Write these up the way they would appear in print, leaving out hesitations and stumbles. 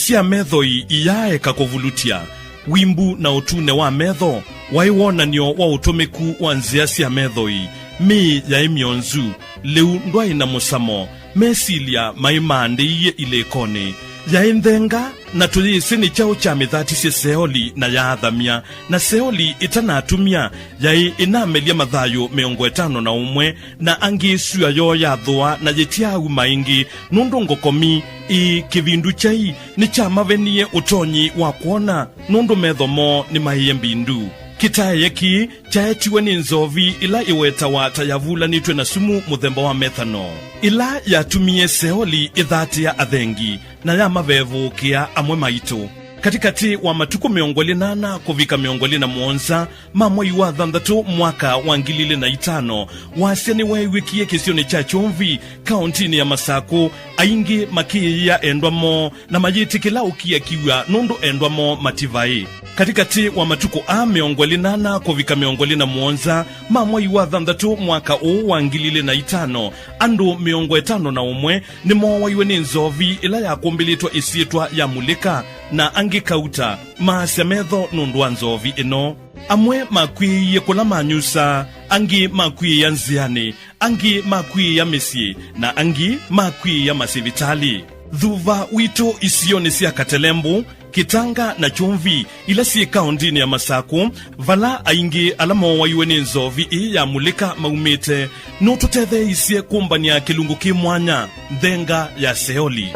sia methoi iyae kakovulutia wimbu na utune wa metho waiwonanio wa utumiku wa nzia sia methoi mi ya imionzu leu ndwai na musamo mesilia maimandeiye ilekone ya inthenga na tuyisini chao cha mithati se seoli na ya athamia na seoli itanatumia yai inamelia mathayo 51 na angi suya yo ya thua na yetiau maingi nundu ngokomi kivindu chai ni cha mavenie utonyi wa kuona nundu methomo ni mahiye mbindu kitayeki chaetiwe ni nzovi ila iwetawa tayavulanitwe na sumu muthemba wa methano ila yatumie seoli ithati ya athengi na ya mavevukia amwe maitu katikati wa matuku 28 kuvika 27 mamwai wa thanthatu mwaka wa 2005 wasiani waiwikie kisioni cha chumvi kauntini ya Masako aingi makiya endwamo na mayitikila ukia kiwa nundu endwamo mativai katikati wa matuku 28 kuvika 27 mamwai wa thanthatu mwaka wa 2005 andu 51 ni mwaiwe ni nzovi ila ya kumbilitwa isietwa ya mulika na angikauta maasemetho nundu wa nzovi ino amwe makwiye kula manyusa angi makwiye ya nziani angi makwiye ya mesie na angi makwiye ya masivitali dhuva wito isioni sia Katelembu Kitanga na chumvi ila si kauntini ya Masako vala aingi alamo waiwe ni nzovi ya mulika maumite nututethe isie kumbania kilungu kimwanya ndenga ya seoli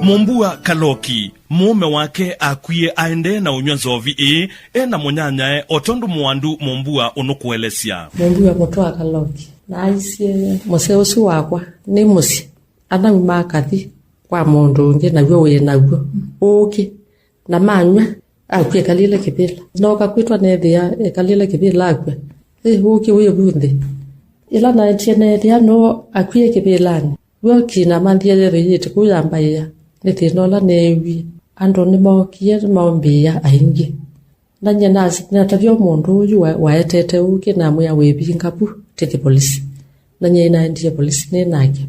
Mombua Kaloki mume wake akwie aende na unywa nzovi na munyanyae otondu muandu Mombua unukuelesia Mombua motoa Kaloki na aisie museusi wakwa ni musi ana makathi kwa mundu nge na gwe naguo uki na manywa akwie kalile kibila no kakwitwa nethia kalile kibila akwe uki uyo bunde ila na tiene dia no akwie kibilani woki na mandia yete kuyambaya nitinola newi ando ni mokie maombia aingi nanye nasi natavyo mundu uyu waetete uki na mwe webinga pu tete polisi nanye inaendie polisi nenake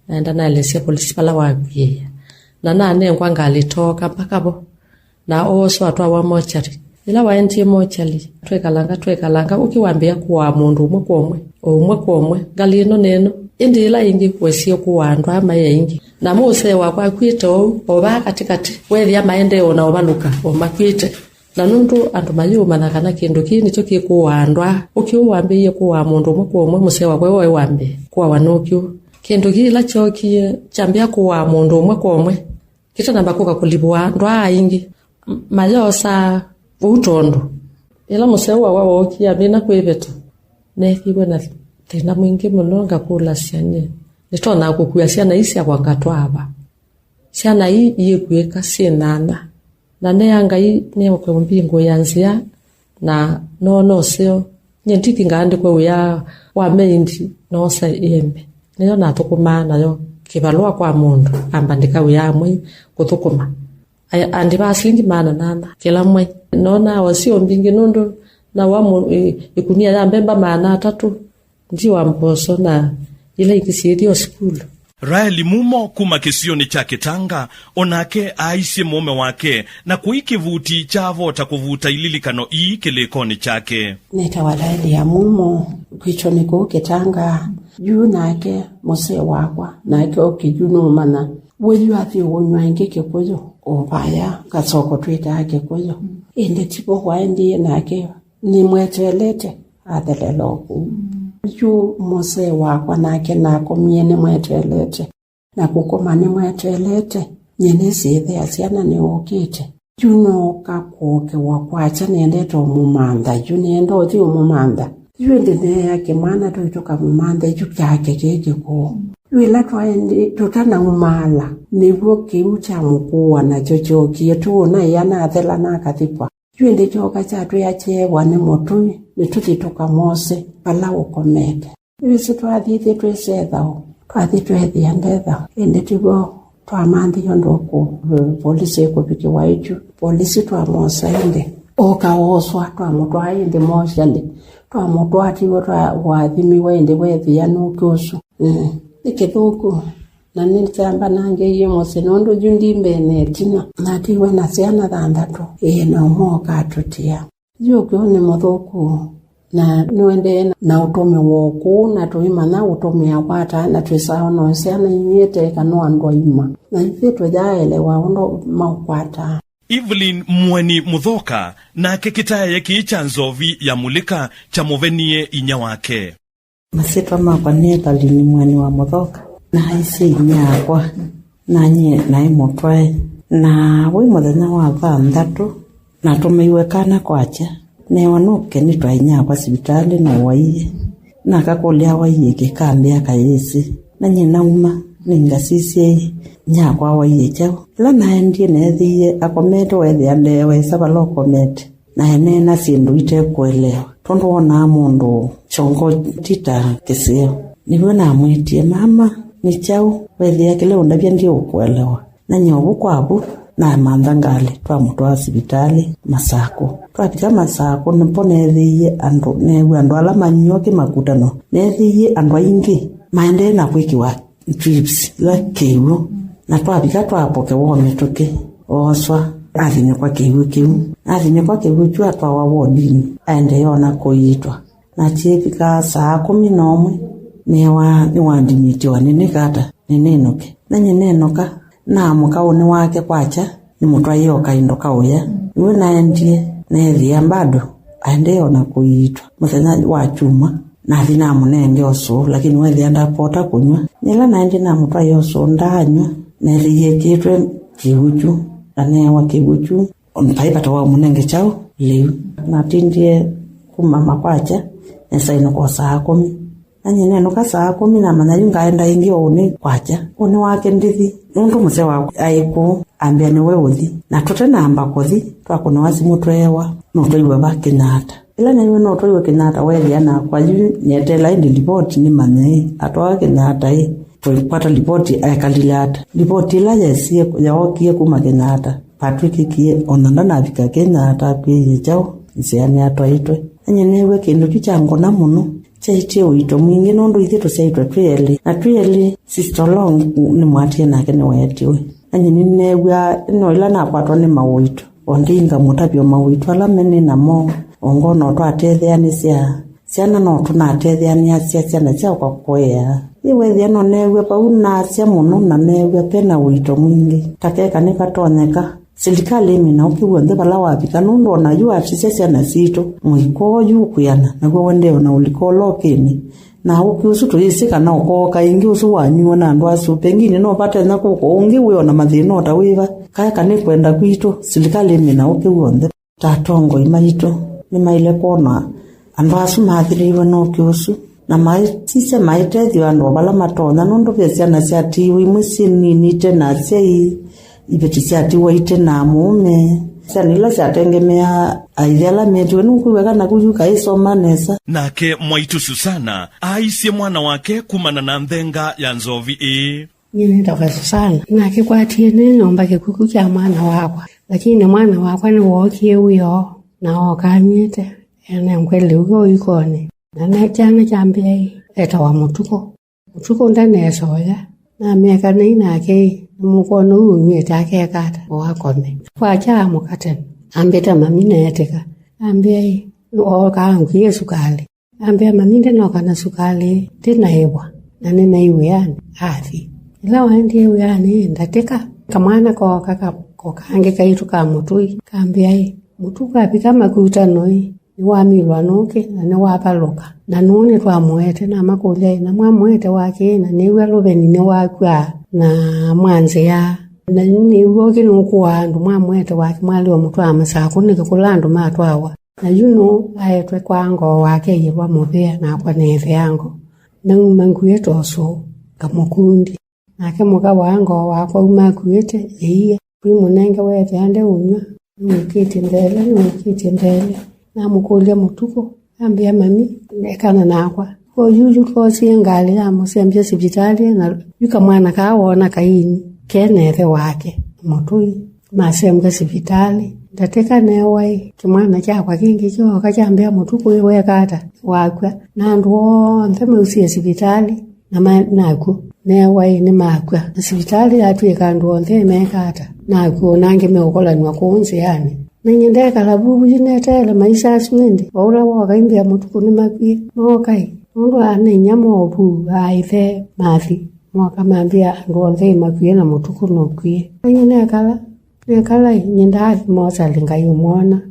naenda naelezea polisi pala wakwia na nane kwanga alitoka mpaka bo na oso atwa wa mochari ila waendie mochari twekalanga ukiwambia kuwa mundu umwe komwe galino neno indila ingi kwesio kuwandwa ama yengi na muse wakwa kwito oba katikati wethia maendeo na obaluka omakwite na nundu andu mayuma na kana kindu kini cyo kikuwandwa ukiwambie kuwa mundu umwe muse wakwa wewe wambe kuwa wanokyo kindu kila chokie chambia kuwa mundu umwe kita namba kuka kulibwa ndwa ingi mayosa utondo ila muse wawo kia bina kwebeto nekiwe na tena mwingi mnonga kula sianye nitona kukuya siana isi akwangatoa aba siana hii yekueka sinana na neyanga hii neyo kwa mbingo yanzia na no seo nyentiki ngande kwa uya wa meindi no sa yembe neyo natukuma nayo kibalwa kwa mundu ambandika uya mwe kutukuma andi baslingi mana nana kila mwe nona wasio mbingi nundu na wa ikunia ya mbemba mana 3 njiwa mboso na ile ikisidio school Raeli mumo kuma kisioni cha Kitanga onake aisi mume wake na kuikivuti chavo takuvuta ililikano kilekoni chake neta Raeli ya mumo kwichoni ko Kitanga juu nake mose wakwa nake okijunu mana weju afi wonywange kekoyo obaya kasoko twita yake koyo ende tipo waende nake ni mwetwelete adelelo yu mose wakwa nake nako miene mwetwelete na kukomani mwetwelete nyene sithe asiana ni okite juno kakoke wakwacha nende mumanda junendo ti mumanda yuende ne yake mwana toka mumanda yu yake keke ko wila twaende totana umala niwo kiucha mkuwa na chochoki yetu na yana athela na katipwa yuende choka chatu ya chewa ni motui nituti toka mose pala ukomete wisi twathite twesethao twathite twethiandetha ende tibo twamandi yondoko polisi ko biki waichu polisi twamosa ende okaoswa twamotwa ende moshali twamotwa tiwo twa wathimi wende wethia nukusu ikithuku na nitamba nange iyo musenondo jundi mbene tina na tiwe na ciana thanthatu no moka tutia yuko ni muthuku na nwende na utume woku na tuimana utume akwata na twisao no ciana inyete kana andu aima na itwe jaelewa undo makwata. Evelyn Mweni Muthoka na kekitaye kicha Nzovi ya mulika cha muvenie inya wake. Masitwa makwa ni Evelyn Mweni wa Muthoka na haisi inyakwa na nye na imutwae na wi muthenya wa thanthatu na tumiwe kana kwacha newa nuke nitwa inyakwa sibitali na waiye na kakulia waiye kikambia kaisi na nye nauma ningasisi nyakwa waiye chao la naendie nethiye akomete wethi andewe sabalo komete na ene na sindu ite kuelewa tondu wona mundu chongo tita kisio niwe na mwitie mama ni chao wethi akile undabia ndio kuelewa na nyobu kwabu na mandangale twa mutwa sibitali Masako twapita Masako nipone thiye andu newe andu ala manyoke makutano nethiye andu aingi maende na kwikiwa trips la kiwu na twapika twapoke wome tuke oswa athinye kwa kiwu chwa twa wawodini aende yona kuitwa na chipika saa 11 ni wandimiti wanene kata nenenoke na nyenenoka na mukaone wake kwacha ni mutwa yoka indoka uya niwe naendie nethia bado aende yona kuitwa muthenya wa chuma na thina munenge oso lakini wethi anda pota kunywa nila naendie na mutwa yoso ndanywa nethie kitwe kiuchu anewa kiuchu onpaipata wa munenge chao leo na tindie kumama kwacha nesaino kwa saa 10 anyene no ka saa 10 na manayunga ngaenda ingi one kwacha one wake ndithi nundu muse wa aiku ambia ni wewe na tutena amba kothi twakona wasimu twewa no twiwe bakinata ila niwe no twiwe kinata wethi ana kwa juu nyetela ndi report ni mane atwake nata tulipata report akalilata report la yesie yaokie kuma kinata Patrick kie onanda na bika kinata pye chao nsiani atwaitwe anyenewe kindu kichango na muno chaiche uito mwingi nondo ithitu saitwa tweli sister long ni mwatie nake ni wetiwe anyini newa no ila na kwatwa ni mawito ondinga mutapyo mawito ala mene namo ongono twatetheani ciana no tunatetheani ciana cia kwa kwea iwe thiano newe pauna cia muno na newe pena uito mwingi takeka nikatonyeka serikali imina ukiwa ndhe bala wabika nundo na yu atisese na sito mwiko yu kuyana nago wende na ulikolokeni na ukiusu tuisika na ukoka ingi usu wanywa na ndo asu pengine no pata na kuko ungi we na mathino tawiva kaya kane kwenda kwito serikali imina ukiwa ndhe tatongo imaito ni maile kona ando asu mathiriwe no kiusu na maitise maitethi ando bala matona nundo pesa na siatiwi musini nite na sei ibetisiati waite na mume sanila chatengemea aidhala metu nukuweka na kuyuka isoma nesa nake Mwaitu Susana aisie mwana wake kumana na Nthenga ya Nzovi Nyine toka Susana nake kwatie nyomba kikuku cha mwana wakwa lakini mwana wakwa ni wokie uyo na wakanyete ene mkweli uko ikone na nachana chambia eta wa mutuko ndane yasoya na miaka nake mukono unye take kata wakone kwa cha mukate ambeta mamine yateka ambia oka ngiye sukali ambia maminde no kana sukali tena hewa na nene iwe yani afi ila wandi iwe yani ndateka kamana ko kaka ko kange kaitu ka mutui kambia mutuka apika makuta noi ni wamilwa noke na ne wapaloka na none twa mwete na makole na mwamwete wake na niwe loveni ne wakwa na mwanze ya na ni woke nukuwa ndo mwamwete wake mwali wa mutwa Masako ni kulando matwawa na yuno ayetwe kwango wake yirwa mubea na kwa neve yango na umanguye toso kamukundi na kemuka wango wako umakuete iye kumunenge wete ande unywa ukiti mbele na mukulia mutuko ambia mami nekana nakwa ko yuju ko singali ya musembye sibitali na yuka mwana kaona kaini keneve wake mutui masembye sibitali ndateka newai kimwana kyakwa kingi cyo kachambia mutuko iwe kata wakwa na ndo nteme usie sibitali na naku newai ni makwa sibitali atwika andu onthe mekata na kuonange meokolanwa kuonse yani nanyende kalabu yinetele maisha aswende ora wakaimbe mutuku ni makwi mokai ndo ane nyamo obu aithe mathi mwaka mambia andu onthe makwi na mutuku no kwi nanyende kala nyenda moza lingayo mwana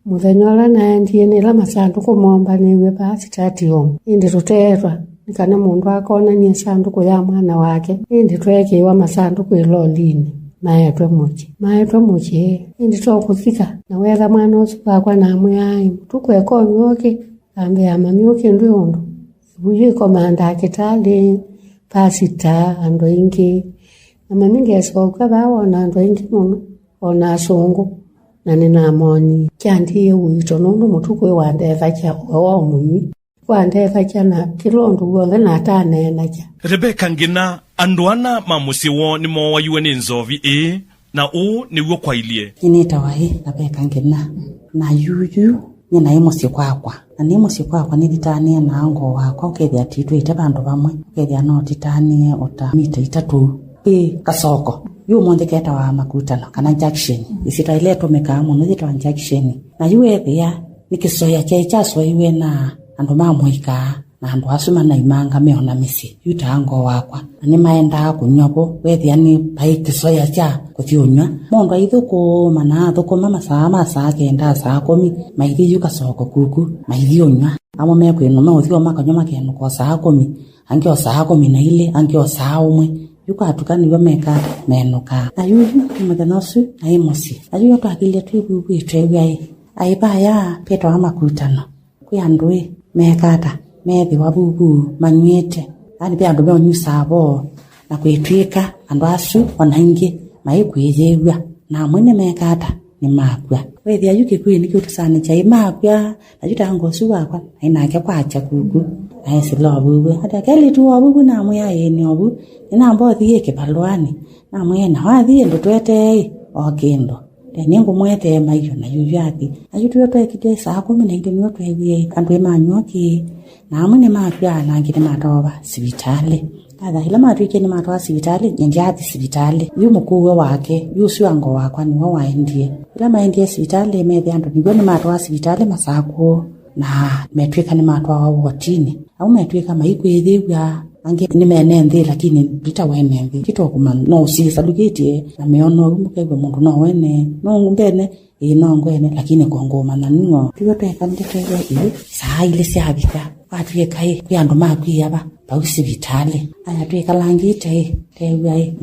muthenyola na ndiye la masanduku momba niwe basi tatiom indi tuterwa nikana mundu akona ni sanduku ya mwana wake indi twekewa masanduku ilolini maetwe muchi indi tokuthika na wetha mwana usuka kwa na amwe tukweko nyoke ambe amamyoke ndondo buye komanda kitali pasita ando ingi amamingi asoka baona ando ingi muno ona sungu na nina amoni kyandiye wito nondo mutukwe wandeva cha wa munyi wandeva cha na kilondo gwonge na tane na cha Rebeka ngina andwana mamusiwo ni mo wayuwe ni nzovi na o ni wo kwailie inita wahi Rebeka ngina na yuyu ni na emosi kwakwa na ni emosi kwakwa ni litania na ango wakwa ukethia titu ite bandu bamwe ukethia no titania ota mita itatu kasoko yu monde keta wa makutano kana junction isita ile tomeka muno zita junction na yuethia nikisoya cha iwe na andu mamuika na andu asuma na imanga meona misi yutango wakwa ni maenda kunyopo wethia ni pai kisoya cha kuthiunywa mondo ithuko mana thuko mama saa kenda saa 10 maithi yukasoko kuku maithi unywa amo mekwino no thio makanyoma kenu kwa saa 10 angio saa 10 na ile angio saa 1 yukatukaniwa meka menuka ayuyu muthanosu na emosi ayuyu twakile twibubu twewe aibaya peto amakutano kuyandwe mekata methi wabubu manywete ani pe andu me nyusabo na kwetwika andu asu onaingi maikwiyewa na mwene mekata ni makwa wethi ayuki kwini kutusane cha makwa ajuta ngosu wakwa ainake kwacha kuku aisi lobu hata kali tu wabubu na mwe yeni obu ina mbothi yeke balwani na mwe na wathi ndo twete okendo nengo mwete mayo na yuyaki ayutu yote kite saa 10 na ngi nyo twewe andu emanyoki na mwe makwa na ngi matoba sibitale ada ila matwike ni matoba sibitale nyanjati sibitale yumukuwe wake yusu ango wakwa ni waendie ila maendie sibitale methi andu ni matoba sibitale masako na metwika ni matoba wotini au metwika maikwethia ange ni menenthi lakini bitawenenthi kitokuma no sisa lugiti na meono mukegwe mundu no wene no ngumbene no ngwene lakini kongoma na ningo tuyoteka nditewe ile saa ile siabika watu yekai kyandu makwi aba bausi vitale aya twekalangite tewe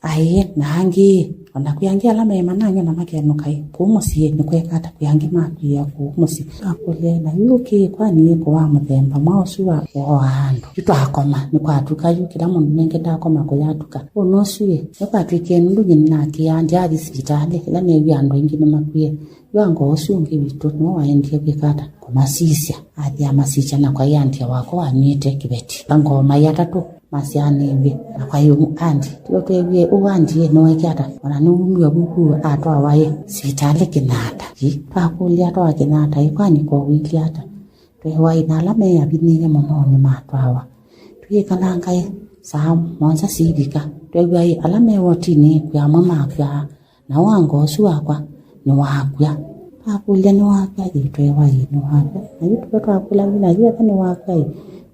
ai nangi ona kuyangia la mema nange na makeno kai kumusie ni kwekata kuyangi makwi ya kumusi akole na yuki kwani ko wa muthemba mausu wa oando itwakoma ni kwatuka yuki la mundu nenge ndakoma ko yatuka onosuye yakwatwike ndu nyina kiyandi ali sibitale ila ne byandu ingine makwi yango osungi bitu no waendie kwekata kumasisia adi amasicha na kwa yandi wako anite kibeti ngoma yatatu masiani mbi na kwa hiyo andi tuyotewe uwandie no ekata ona numwe buku atwa wae sibitale kinata pakulia atwa kinata ikwani ko wiliata twewai na lame ya binige mononi matwawa tuyekalanga saa monza sibika twewai alame wotini kwa mama kwa na wango suakwa ni wakwa pakulia ni wakwa twewai ni wakwa na yutu twakula bila hiyo ni wakwa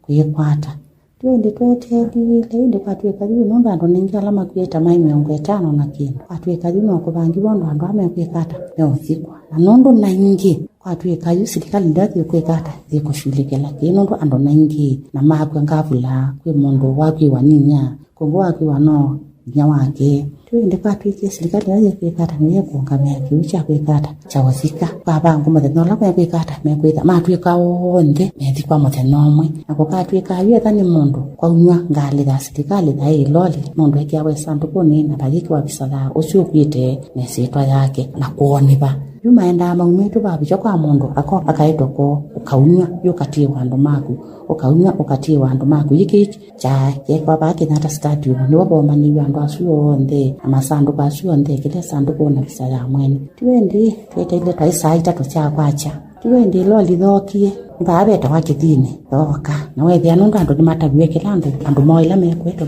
kuyekwata twende tweteli leinde kwatweka yu nomba ando ningi alama kweta mai 50 na kindu kwatweka yu no kubangi bondo ando amekwekata leo sikwa na nondo na ingi kwatweka yu serikali ndathi kwekata ziko shulike lakini nondo ando na ingi na makwe ngavula kwe mondo wakwe waninya kongo wakwe wano nyawake twende kwatweke serikali ndathi kwekata niye kuongamea kiucha kwekata chawasika baba ngoma thenola kwekata mekweta matweka onde methi kwa muthenomwe nako katweka yu ethani mundu kwa unywa ngali ga serikali dai loli mundu ekiawe sanduku ni na bagiki wa bisala ucio kwite nesitwa yake na kuoniba yumaenda maumetu babicho kwa mundu ako akaitoko ukaunywa yukatie wandu maku ukaunywa ukatie wandu maku yiki cha kwa baki na stadium ni waboma ni wandu asuo onde amasanduku asuo onde kile sanduku na bisala mwene twende twete ile taisa itatu cha kwacha tiwendi lo lithokie baabeta wakithini thoka na wethia nundu andu nimatague kilando andu moila mekwetu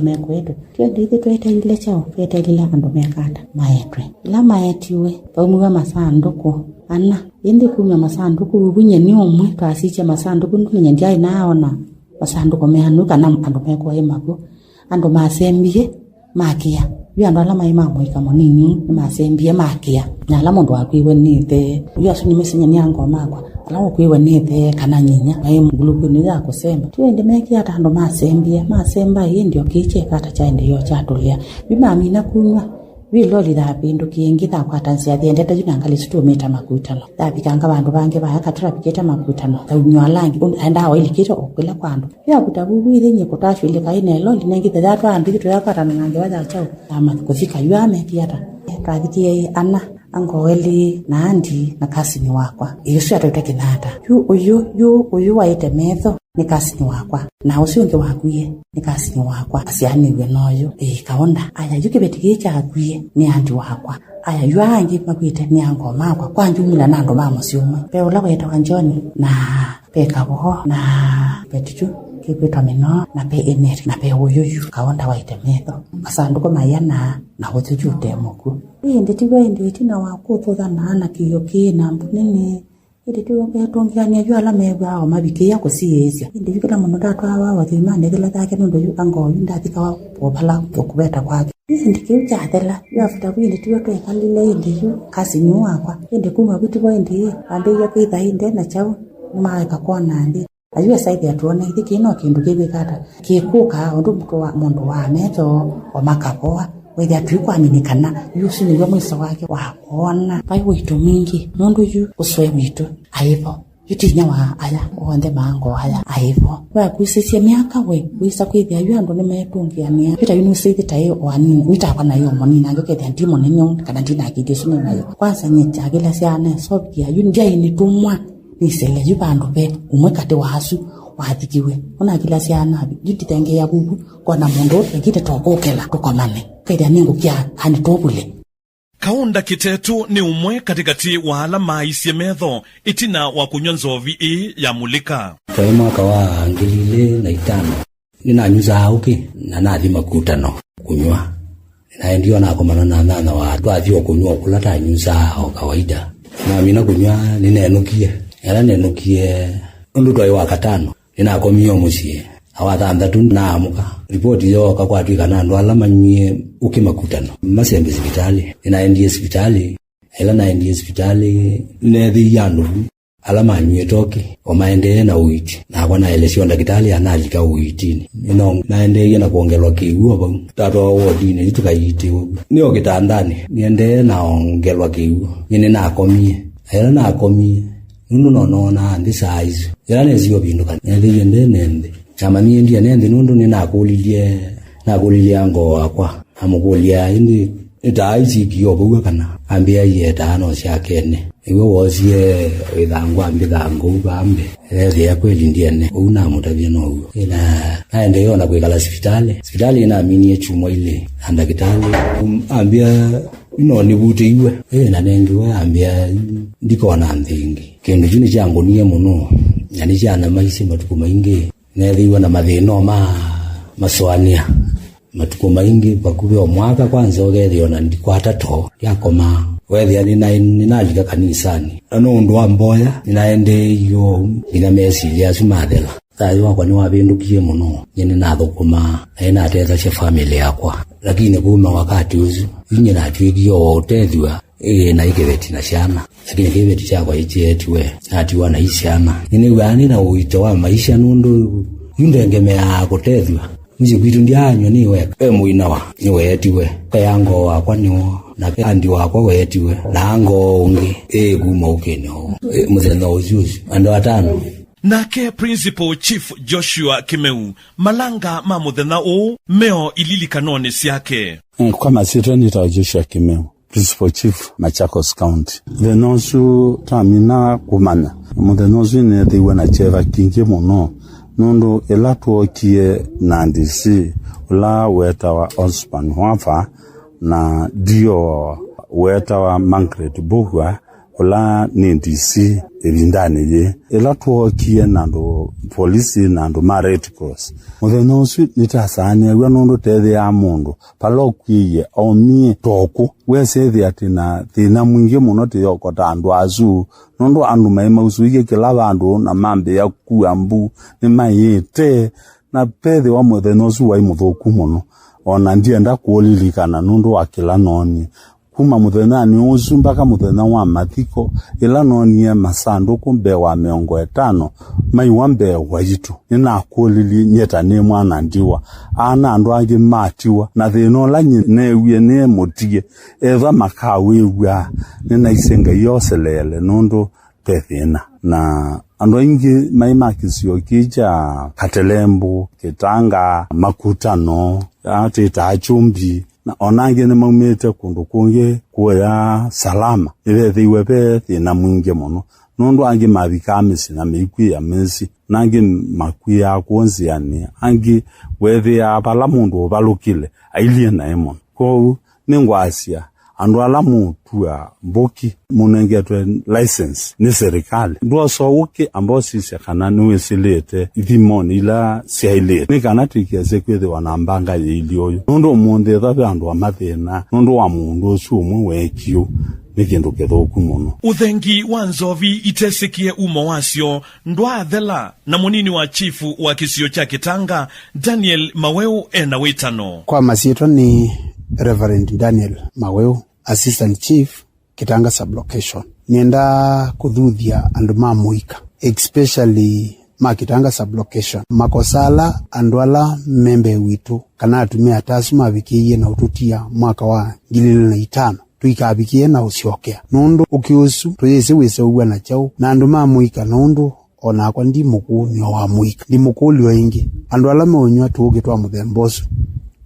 tiwendi twete ile chao twete ile andu mekata maetwe ila maetiwe paumuga masanduku ana indi kumya masanduku bunye ni omwe twasiche masanduku ndumenye ndiai naona masanduku mehanuka na andu mekwa emago andu masembie makia yandu ala mai mamwika monini masembie makia na ala mundu akwiwe nithe yasu nimesinya ni ango makwa ala okwiwe nithe kana nyinya ai mguluku ni ya kusemba twende mekia tando masembie masemba hii ndio kiche kata cha ndio chatulia bimami na kunywa viloli da bindu kiingi da kwatansia thiende ta junangali situmeta makutano da bikanga bandu bange bayakatira biketa makutano ta unywalangi anda wa ilikito okula kwandu ya kutabubu ile nye kutashwile kaine loli nengi da twandu kitu yakatana nange waza chao ama kufika yuame kiata twabikie ana angoweli na andi na kasini wakwa yesu atoteke nata uyu waite metho ni kasini wakwa na usiunge wakuye ni kasini wakwa asianiwe noyo kaonda aya yukibetikicha akwiye ni andi wakwa aya yuangi makwite ni ango makwa kwanjumila nando mama siume pe ulaweta kanjoni na pe kaboho na petichu kipita mino na pe eneri na pe uyuyu kaonda waite metho asanduko mayana na hotuju temoku ndi tina wakutho na kiyo kina mbunene indi tiwe tongiania yu ala meba o mabiki ya kusiyezia indi vikala muno datwa wa wathimane kila take ndo yu ango ndathika wa popala okubeta kwake indi kiuchathela yafuta kwindi tiwe twekalile indi yu kasini wakwa indi kuma bitu indi ambe ya kwitha inde na chao maika kona ndi ayuwa saidi atuona ithiki ino kindu kibikata kikuka undu mundu wa metho o makapoa wethia twikuaminikana yusu niwe mwiso wake wakona pai witu mingi mundu yu uswe witu aivo yutinya wa aya onde mango aya aivo wakusisie miaka we wisa kwithia yu andu nimetungiania pita yunu sithi tai wani witakwa na yo monina ngokethia ndimo nenyo kana ndina kigesu nayo kwanza nyeta gila siane sobia yu ndiai ni tumwa nisele yu bandu be umwe kate wasu wathikiwe ona kila siana yutitenge ya bubu kona mundu ngite tokokela tukomane kaida ningu kia hani tobule Kaunda Kitetu ni umwe katikati wa alama isie metho itina wa kunywa nzovi ya mulika. Kwa mwaka wa 2005 ninanyuza auki na nathi makutano kunywa na ndio na komana na nana wa twathio kunywa kulata nyuza au kawaida na mina kunywa ninenukie era nenukie ndu twa wa katano ninakomio musie awathandatu na amuka ripoti yoka kwa twika na ndo alama nyie ukimakutano masembe hospitali inaendie hospitali ela naendie hospitali nethi yanu alama nyie toki o maendelee na uiti na kwa na elesio ndakitali analika uitini ino naendelee na kuongelwa kiuo ba tato wodine tukayiti niyo kitandani niendelee na ongelwa kiuo nyine na akomie ela na akomie nundu nonona ndi size ela nezio binduka nethi nende chama niendia nende nundu nakulilie ango wakwa amukulia indi itaizi kiyobuga kana ambia yetano syakene iwe wozie idhangu ambithangu bambe ya kweli ndiene una mutavia no ina aende yona kwikala hospitali ina amini chumwa ile andakitali ambia ino nibute iwe na nengiwe ambia ndiko na ndingi kindu juni changu niye muno yani jana maisi matuko maingi nethiwa na mathino maswania matuko maingi bakube omwaka kwanza ogethio na ndikwata to yakoma wethia ninalika kanisani ano ndo amboya ninaende yo ina mesi ya sumathela tayo wakwa ni wabindukie muno nyene nathukuma ena ateza cha family yakwa lakini kuma wakati uzu inye na twigio otethwa na ikebeti na shana lakini kebeti chakwa ichietwe atiwa na ishana nini wani na uito wa maisha nundu yundengemea kutethwa mji kwitu ndianywa niwe muinawa niwe etiwe kayango wakwa niwo na andi wakwa wetiwe na ango ungi kuma ukeno muzenda uzuzu ando atano nake Principal Chief Joshua Kimeu malanga mamuthena u meo ilili kanone siake kwa masito nita Joshua Kimeu Principal Chief Machakos County venosu tamina kumana muthenosu ne thiwa na cheva kingi muno nundu elatuo kie nandisi ula weta wa Osman Wafa na dio weta wa Margaret Bugwa kula ni DC ebindane ye ela tuokie nando polisi nando ma Red Cross muthenya su nitasane we nondo tethe ya mundu palokwiye omi toku wese atina thina mwingi muno tiyokota andu azu nondo andu maima usuike kila bandu na mambe ya kuambu ni mayete na pethe wa muthenya su wa imuthoku muno ona ndienda kuolilikana nondo wakila noni kuma muthenya ni usu mpaka muthenya wa mathiko ila noni masanduku mbe wa 50 mai wa mbe wa yitu nina kuolili nyeta ni mwana ndiwa ana andu angi matiwa na thino la nyine wie ne motige eva makawe wa nina isenga yoselele nondo pethina na andu ingi mai makisio kija Katelembu Kitanga Makutano ate tachumbi na onange ne maumete kundu kunge kuya salama iwe pe thina mwingi muno nondo angi mabikamisi na mikwi ya mesi nangi makwi ya kuonziani angi wethe ya bala mundu balukile ailie na emon ko ningwasia andu ala mutua mboki munengetwe license ni serikali ndo so uke ambao sisi kana niwesilete ithimoni ila siaile ni kana tikiase kwethe wanambanga ilioyo nondo munde tha andu amathena nondo wa mundu sumu wekio nikindu kethoku muno uthengi wa nzovi itesikie umo wasio ndwathela na munini wa chifu wa kisio cha Kitanga Daniel Maweu ena witano kwa masieto ni Reverend Daniel Maweu, Assistant Chief, Kitanga Sublocation. Nienda kudhuthia andu mamuika, especially Kitanga Sublocation. Makosala andwala membe witu, kana atumia tasu mabikiye na ututia mwaka wa 2005. Tuikabikiye na usiokea. Nundu ukiusu, tuyese wese uwa na chau, na andu mamuika nundu, ona kwa ndi muku ni wa muika. Ndi muku liwa ingi. Andwala meonywa tuoge tuwa muthembosu.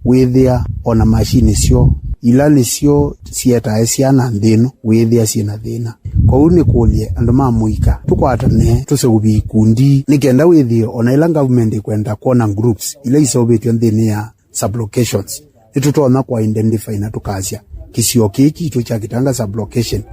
Withia ona machine sio ilali sio sieta esiana ndino withia sina thina kwa uni kulie andu mamuika tukwatane tusegubi kundi nikenda withia ona ila government kwenda kuona groups ila isobetyo ndini ya sublocations itutona kwa identify na tukazia kisio kiki tu cha Kitanga Sublocation.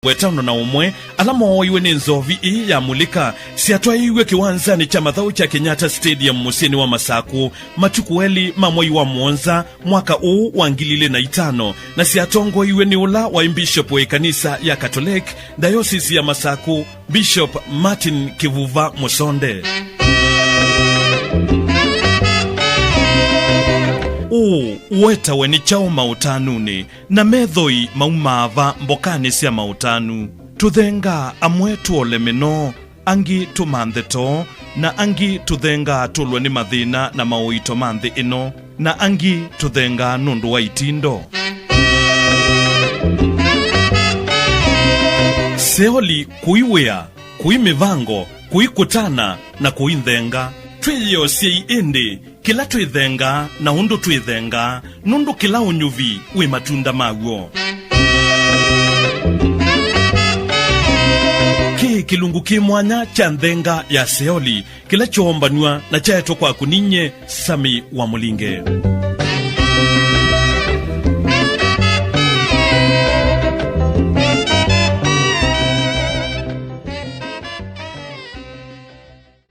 Wetano na umwe alamo iwe ni nzovi ii ya mulika siatwa iwe kiwanzani cha mathau cha Kenyatta Stadium musini wa Masaku matukueli mamoi wa Mwanza mwaka uu wa 2005 na siatongo iwe ni ula wa Bishop wa kanisa ya Catholic Diocese ya Masaku Bishop Martin Kivuva Musonde. Weta weni chao mautanuni na methoi maumava mbokani sia mautanu tuthenga amwe tuole mino angi tumandheto na angi tuthenga tulwe ni mathina na mauito manthi ino na angi tuthenga nundu wa itindo seoli kuiwea kuimivango kuikutana na kuinthenga twiyo siei indi kila twithenga na hundu twithenga nundu kila unyuvi we matunda maguo kilungu kimwanya cha nthenga ya seoli kila choombanwa na chaeto kwa kuninye Sami wa Mulinge.